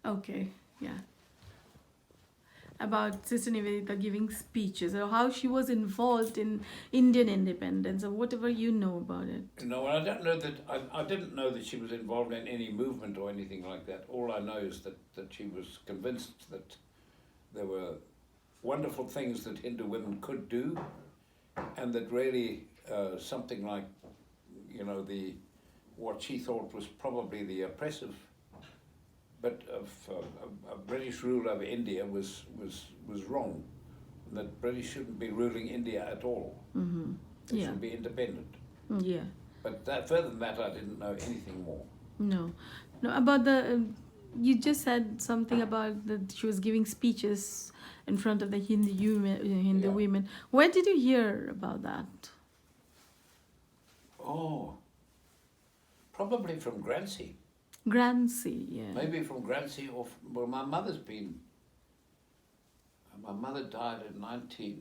Okay, yeah. About Sister Nivedita giving speeches, or how she was involved in Indian independence, or whatever you know about it. No, I don't know that. I didn't know that she was involved in any movement or anything like that. All I know is that she was convinced that there were wonderful things that Hindu women could do, and that really something like, the what she thought was probably the oppressive but of British rule over India was wrong. That British shouldn't be ruling India at all. Mm-hmm. They Yeah. should be independent. Yeah. But further than that, I didn't know anything more. No. No, about the. You just said something about that she was giving speeches in front of the Hindu Yeah. women. Where did you hear about that? Oh, probably from Grancy. Grancy, yeah. Maybe from Grancy or well, my mother's been. My mother died in 19.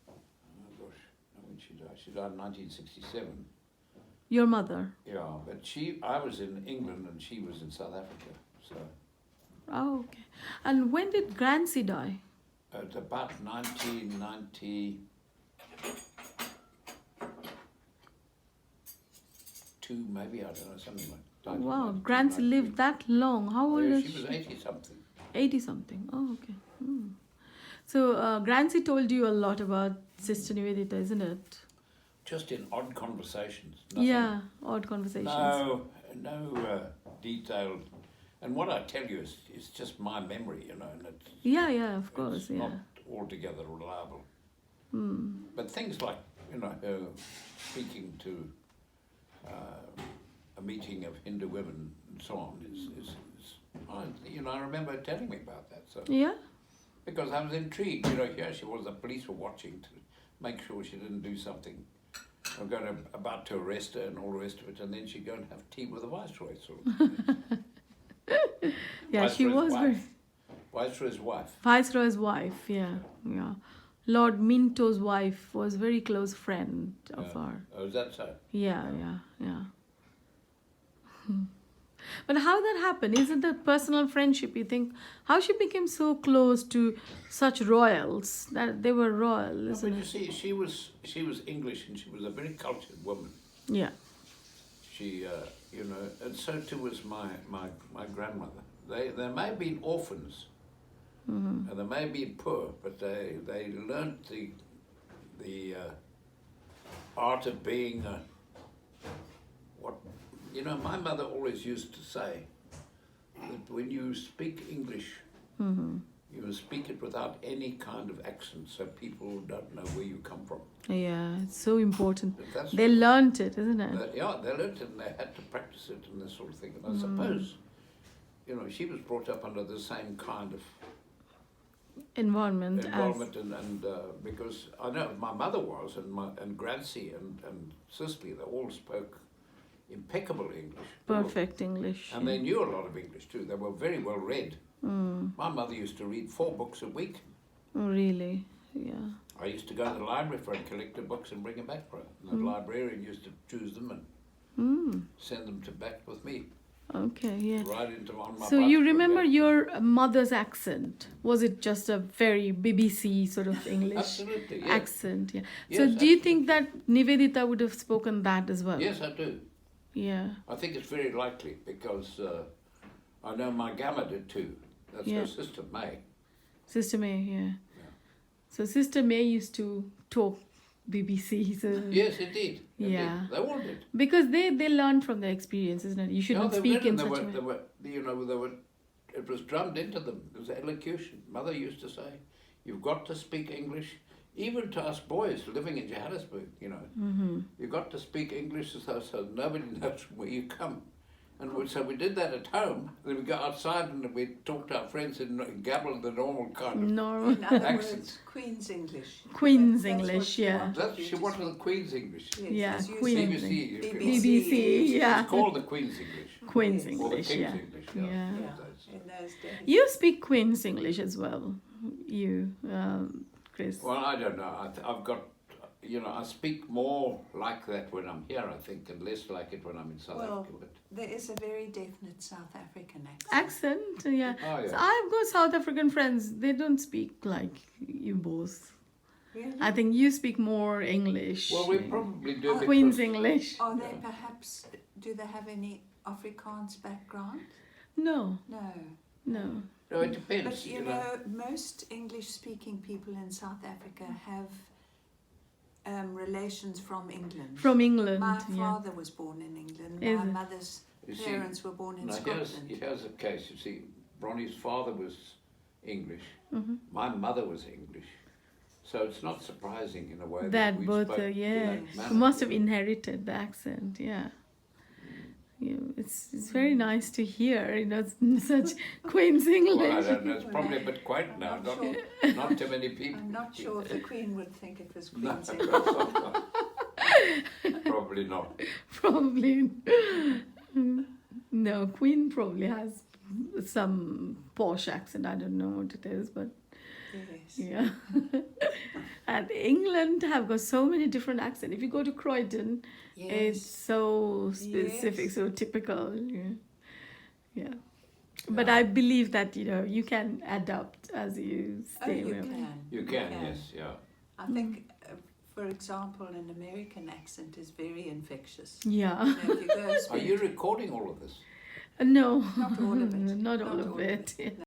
Oh gosh, when she died? She died in 1967. Your mother. Yeah, but I was in England and she was in South Africa. So Oh, okay. And when did Grancy die? at about 1992, maybe, I don't know, something like that. Wow, Grancy lived that long. How old Yeah, is she was 80 something. 80 something. Oh, okay. Hmm. So, Grancy told you a lot about Sister Nivedita, isn't it? Just in odd conversations. Nothing, Yeah, odd conversations. no detailed. And what I tell you is just my memory, and it's, Yeah, of course, it's yeah. not altogether reliable. Hmm. But things like, her speaking to a meeting of Hindu women and so on I remember her telling me about that. So Yeah? because I was intrigued, here she was, the police were watching to make sure she didn't do something. I'm about to arrest her and all the rest of it, and then she'd go and have tea with the viceroy, sort of thing. Yeah, she Viceroy's was very. wife. Viceroy's wife. Viceroy's wife, yeah. Lord Minto's wife was very close friend of her. Oh, is that so? Yeah. But how that happened? Is it the personal friendship? You think how she became so close to such royals that they were royal, No, isn't but you it? see, she was English and she was a very cultured woman. Yeah. She, and so too was my grandmother. They may have been orphans, Mm-hmm. and they may have been poor, but they learnt the art of being my mother always used to say that when you speak English, Mm-hmm. you must speak it without any kind of accent, so people don't know where you come from. Yeah, it's so important. But that's They learnt it, isn't it? they learnt it and they had to practice it and this sort of thing. And I suppose, she was brought up under the same kind of Environment. and because I know my mother was and Grancy and Cicely, they all spoke impeccable English. Perfect English. And they knew a lot of English too. They were very well read. My mother used to read 4 books a week. Oh, really? Yeah. I used to go to the library for her and collect the books and bring them back for her. And the librarian used to choose them and send them back with me, Okay, yeah. right into on my So you bicycle, remember yeah. your mother's accent? Was it just a very BBC sort of English Absolutely, yes. accent? Yeah. Yes, So do you think that Nivedita would have spoken that as well? Yes, I do. Yeah. I think it's very likely because I know my Gamma did too. That's Yeah. her sister, May. Sister May, yeah. So Sister May used to talk BBC. So Yes, indeed. Yeah. They all did. because they learned from their experience, isn't it? You shouldn't they speak did, in and such a way. it was drummed into them. It was elocution. Mother used to say, you've got to speak English. Even to us boys living in Johannesburg, you've got to speak English so nobody knows where you come. And so we did that at home. Then we go outside and we talk to our friends and gabble the normal kind of Normal. In other accent. words, Queen's English. Queen's That's what English, she yeah. wanted That's you she to wanted the speak. Queen's English. Yes, Yeah, as you Queen. said. BBC. BBC, yeah. It's called the Queen's English. Queen's Or the English, King's yeah. English. Yeah. Yeah, in those days. You speak Queen's English as well, Chris. Well, I don't know. I've got you know, I speak more like that when I'm here, I think, and less like it when I'm in South Well, Africa. But there is a very definite South African accent. Accent, yeah. oh So yeah, I've got South African friends. They don't speak like you both. Really? I think you speak more English. well, we probably do because Queen's English. Are they Yeah. perhaps, do they have any Afrikaans background? No, No. no. no, it depends. But you know, most English-speaking people in South Africa have relations from England. From England, My yeah. father was born in England. Is My it? mother's You see, parents were born in now Scotland. here's a case. You see, Bronnie's father was English. Mm-hmm. My mother was English. So it's not surprising in a way That we both, spoke in yeah. that Yes. manner. You must have inherited the accent, yeah. It's very nice to hear, you know, such Queen's English. Well, I don't know. It's probably a bit quiet I'm now. not Not, sure. not too many people. I'm not sure if the Queen would think it was No. Queen's English. Probably not. Probably. No, Queen probably has some posh accent. I don't know what it is, but Yes. yeah. And England have got so many different accents. If you go to Croydon, it's Yes. so specific, Yes. so typical. Yeah. Yeah. But Yeah. I believe that, you know, you can adapt as you Oh, stay you away. can. You can, yes, yeah. I think, for example, an American accent is very infectious. Yeah. You know, if you go Are speak, you recording all of this? No. not all of it. Not all of it. No.